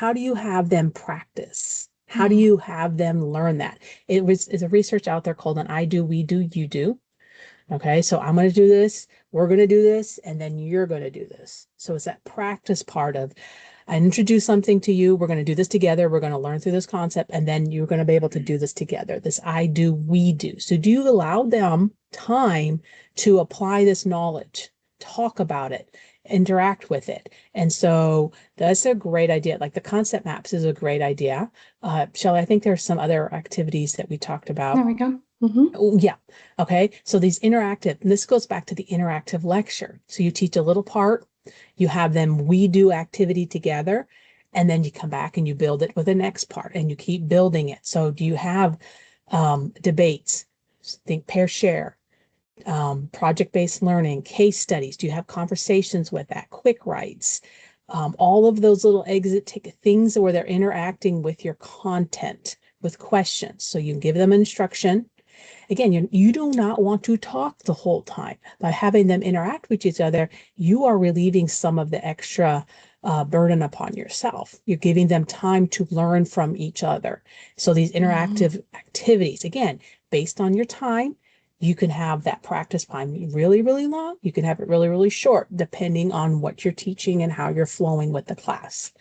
how do you have them practice? How do you have them learn that? It's a research out there called an I do, we do, you do. Okay, so I'm going to do this, we're going to do this, and then you're going to do this. So it's that practice part of, I introduce something to you, we're going to do this together, we're going to learn through this concept, and then you're going to be able to do this together. This I do, we do. So do you allow them time to apply this knowledge, talk about it, interact with it? And so that's a great idea. Like the concept maps is a great idea. Shelley, I think there's some other activities that we talked about. There we go. Oh, yeah. Okay. So these interactive, and this goes back to the interactive lecture. So you teach a little part, you have them, we do activity together, and then you come back and you build it with the next part and you keep building it. So do you have debates, think pair share, project-based learning, case studies? Do you have conversations with that, quick writes, all of those little exit ticket things where they're interacting with your content with questions? So you give them instruction. Again, you do not want to talk the whole time. By having them interact with each other, you are relieving some of the extra burden upon yourself. You're giving them time to learn from each other. So these interactive activities, again, based on your time, you can have that practice time really, really long. You can have it really, really short, depending on what you're teaching and how you're flowing with the class.